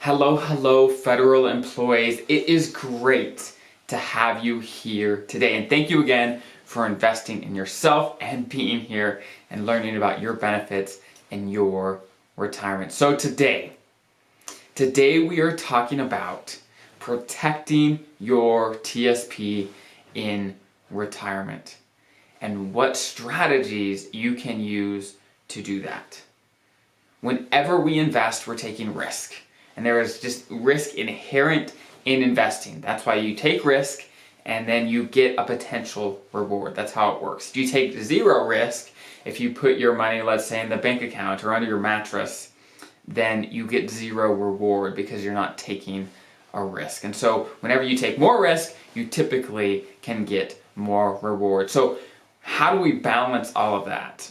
Hello, federal employees. It is great to have you here today. And thank you again for investing in yourself and being here and learning about your benefits and your retirement. So today we are talking about protecting your TSP in retirement and what strategies you can use to do that. Whenever we invest, we're taking risk. And there is just risk inherent in investing. That's why you take risk and then you get a potential reward. That's how it works. If you take zero risk, if you put your money, let's say, in the bank account or under your mattress, then you get zero reward because you're not taking a risk. And so whenever you take more risk, you typically can get more reward. So how do we balance all of that?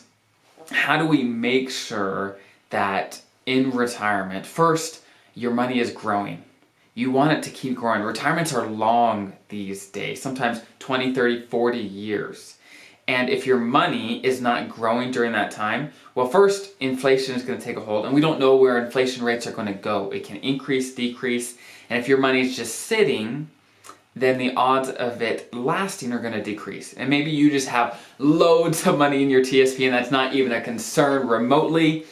How do we make sure that in retirement, first, your money is growing? You want it to keep growing. Retirements are long these days, sometimes 20, 30, 40 years. And if your money is not growing during that time, well, first, inflation is going to take a hold, and we don't know where inflation rates are going to go. It can increase, decrease, and if your money is just sitting, then the odds of it lasting are going to decrease. And maybe you just have loads of money in your TSP and that's not even a concern remotely,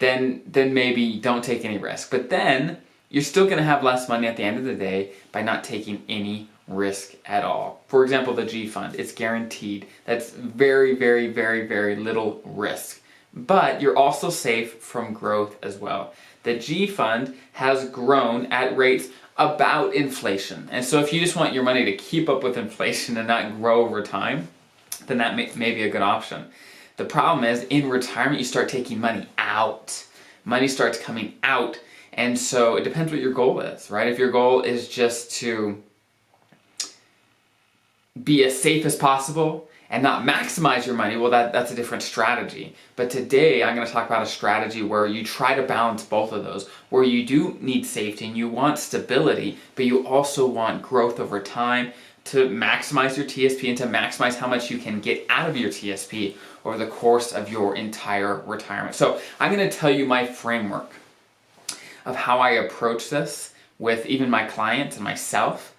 then maybe don't take any risk. But then you're still going to have less money at the end of the day by not taking any risk at all. For example, the G fund, it's guaranteed. That's very, very, very, very little risk. But you're also safe from growth as well. The G fund has grown at rates about inflation. And so if you just want your money to keep up with inflation and not grow over time, then that may be a good option. The problem is, in retirement, you start taking money out. Money starts coming out, and so it depends what your goal is, right? If your goal is just to be as safe as possible and not maximize your money, well, that's a different strategy. But today, I'm going to talk about a strategy where you try to balance both of those, where you do need safety and you want stability, but you also want growth over time to maximize your TSP and to maximize how much you can get out of your TSP over the course of your entire retirement. So I'm going to tell you my framework of how I approach this with even my clients and myself.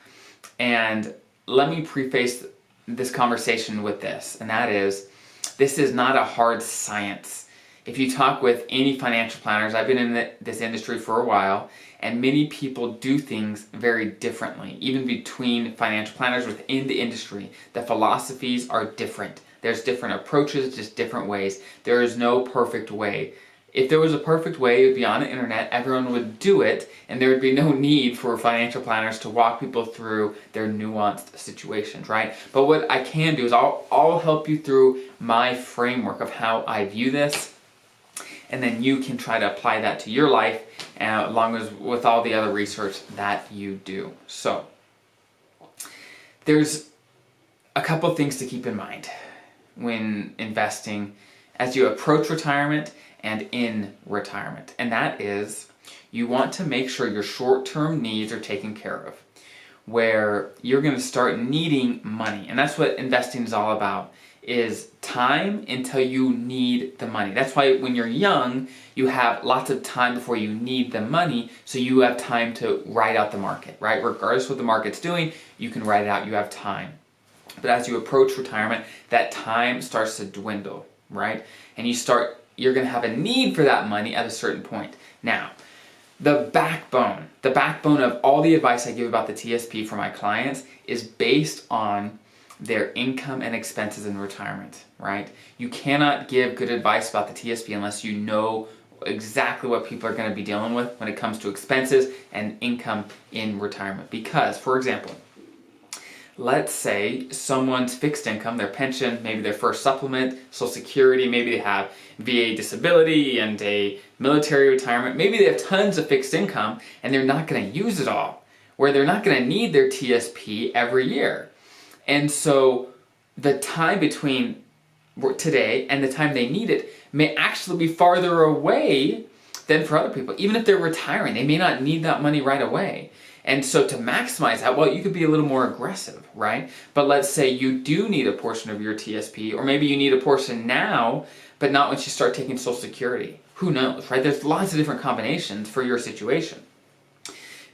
And let me preface this conversation with this, and that is, this is not a hard science. If you talk with any financial planners, I've been in this industry for a while, and many people do things very differently. Even between financial planners within the industry, the philosophies are different. There's different approaches, just different ways. There is no perfect way. If there was a perfect way, it would be on the internet, everyone would do it, and there would be no need for financial planners to walk people through their nuanced situations, right? But what I can do is I'll help you through my framework of how I view this, and then you can try to apply that to your life, along with all the other research that you do. So, there's a couple things to keep in mind when investing as you approach retirement and in retirement. And that is, you want to make sure your short-term needs are taken care of, where you're going to start needing money. And that's what investing is all about, is time until you need the money. That's why when you're young, you have lots of time before you need the money, so you have time to ride out the market, right? Regardless of what the market's doing, you can ride it out, you have time. But as you approach retirement, that time starts to dwindle, right? And you're going to have a need for that money at a certain point. Now, the backbone of all the advice I give about the TSP for my clients is based on their income and expenses in retirement, right? You cannot give good advice about the TSP unless you know exactly what people are going to be dealing with when it comes to expenses and income in retirement. Because, for example, let's say someone's fixed income, their pension, maybe their first supplement, Social Security, maybe they have VA disability and a military retirement, maybe they have tons of fixed income and they're not going to use it all, where they're not going to need their TSP every year. And so the time between today and the time they need it may actually be farther away than for other people. Even if they're retiring, they may not need that money right away. And so to maximize that, well, you could be a little more aggressive, right? But let's say you do need a portion of your TSP, or maybe you need a portion now, but not once you start taking Social Security. Who knows, right? There's lots of different combinations for your situation.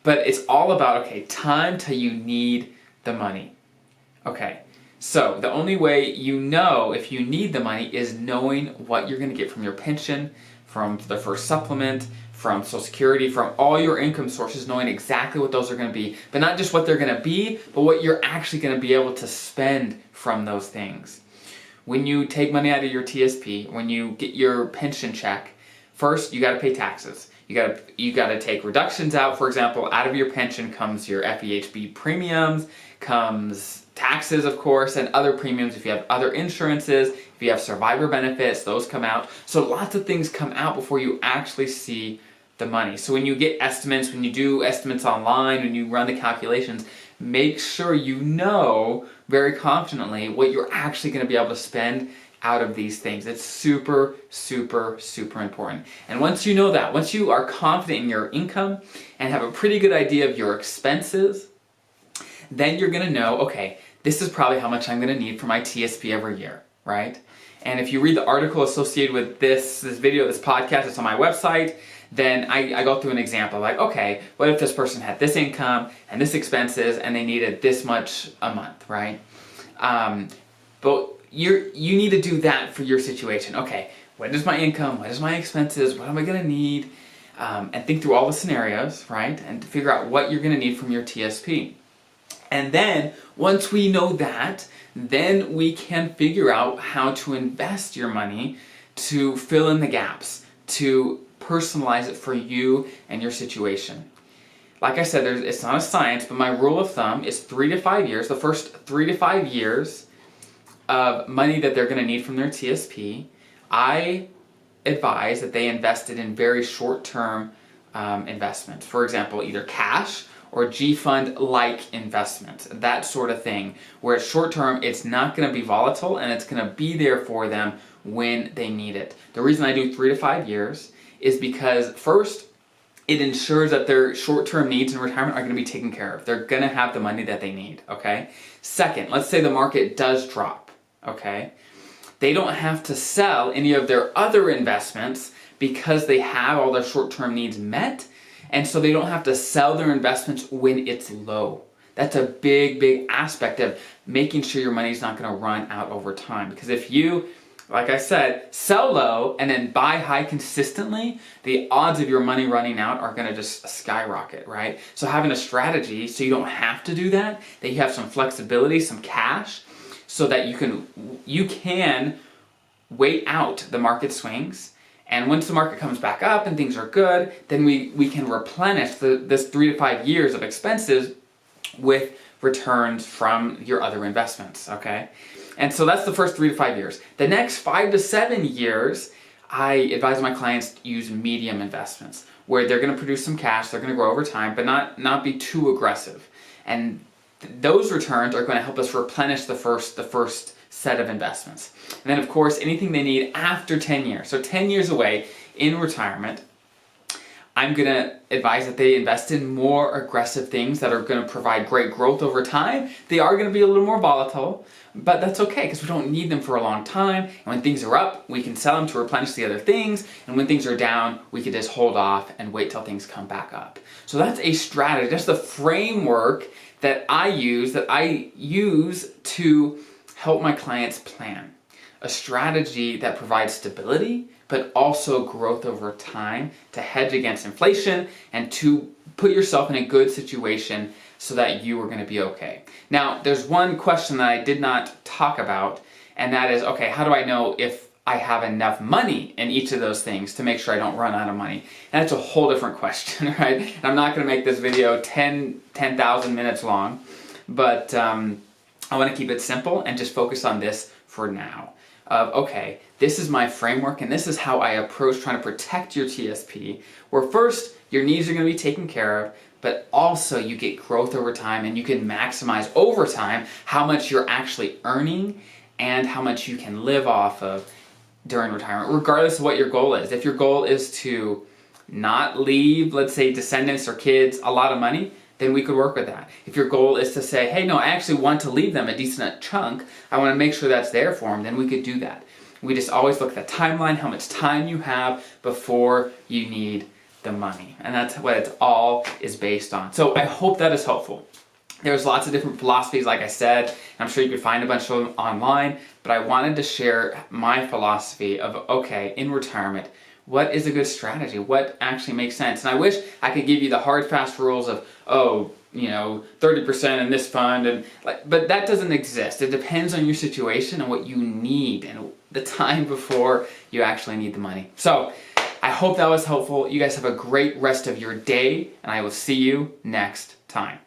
But it's all about, okay, time till you need the money. Okay, so the only way you know if you need the money is knowing what you're going to get from your pension, from the first supplement, from Social Security, from all your income sources, knowing exactly what those are going to be. But not just what they're going to be, but what you're actually going to be able to spend from those things. When you take money out of your TSP, when you get your pension check, first you got to pay taxes. You got to take reductions out. For example, out of your pension comes your FEHB premiums, comes taxes, of course, and other premiums. If you have other insurances, if you have survivor benefits, those come out. So lots of things come out before you actually see the money. So when you get estimates, when you do estimates online, when you run the calculations, make sure you know very confidently what you're actually going to be able to spend out of these things. It's super, super, super important. And once you know that, once you are confident in your income and have a pretty good idea of your expenses, then you're going to know, okay, this is probably how much I'm going to need for my TSP every year, right? And if you read the article associated with this video, this podcast, it's on my website, then I go through an example like, okay, what if this person had this income and this expenses and they needed this much a month, right? But you need to do that for your situation. Okay, what is my income? What is my expenses? What am I going to need? And think through all the scenarios, right? And figure out what you're going to need from your TSP. And then, once we know that, then we can figure out how to invest your money to fill in the gaps, to personalize it for you and your situation. Like I said, it's not a science, but my rule of thumb is 3 to 5 years. The first 3 to 5 years of money that they're going to need from their TSP, I advise that they invest it in very short-term investments. For example, either cash or G-Fund-like investments, that sort of thing, where it's short-term, it's not going to be volatile, and it's going to be there for them when they need it. The reason I do 3 to 5 years is because, first, it ensures that their short-term needs in retirement are going to be taken care of. They're going to have the money that they need, okay? Second, let's say the market does drop, okay? They don't have to sell any of their other investments because they have all their short-term needs met, and so they don't have to sell their investments when it's low. That's a big, big aspect of making sure your money's not going to run out over time. Because if you, like I said, sell low and then buy high consistently, the odds of your money running out are going to just skyrocket, right? So having a strategy so you don't have to do that you have some flexibility, some cash, so that you can wait out the market swings. And once the market comes back up and things are good, then we can replenish this 3 to 5 years of expenses with returns from your other investments, okay? And so that's the first 3 to 5 years. The next 5 to 7 years, I advise my clients to use medium investments, where they're going to produce some cash, they're going to grow over time, but not be too aggressive. And those returns are going to help us replenish the first set of investments. And then, of course, anything they need after 10 years. So 10 years away in retirement, I'm going to advise that they invest in more aggressive things that are going to provide great growth over time. They are going to be a little more volatile, but that's okay because we don't need them for a long time. And when things are up, we can sell them to replenish the other things. And when things are down, we can just hold off and wait till things come back up. So that's a strategy. That's the framework that I use to help my clients plan. A strategy that provides stability, but also growth over time to hedge against inflation and to put yourself in a good situation so that you are going to be okay. Now, there's one question that I did not talk about, and that is, okay, how do I know if I have enough money in each of those things to make sure I don't run out of money? And that's a whole different question, right? And I'm not going to make this video 10,000 minutes long, but I want to keep it simple and just focus on this for now. Okay, this is my framework and this is how I approach trying to protect your TSP, where first, your needs are going to be taken care of, but also you get growth over time and you can maximize over time how much you're actually earning and how much you can live off of during retirement, regardless of what your goal is. If your goal is to not leave, let's say, descendants or kids a lot of money, then we could work with that. If your goal is to say, hey, no, I actually want to leave them a decent chunk, I want to make sure that's there for them, then we could do that. We just always look at the timeline, how much time you have before you need the money. And that's what it all is based on. So I hope that is helpful. There's lots of different philosophies, like I said. I'm sure you could find a bunch of them online, but I wanted to share my philosophy of, okay, in retirement, what is a good strategy? What actually makes sense? And I wish I could give you the hard, fast rules of, 30% in this fund, but that doesn't exist. It depends on your situation and what you need and the time before you actually need the money. So I hope that was helpful. You guys have a great rest of your day, and I will see you next time.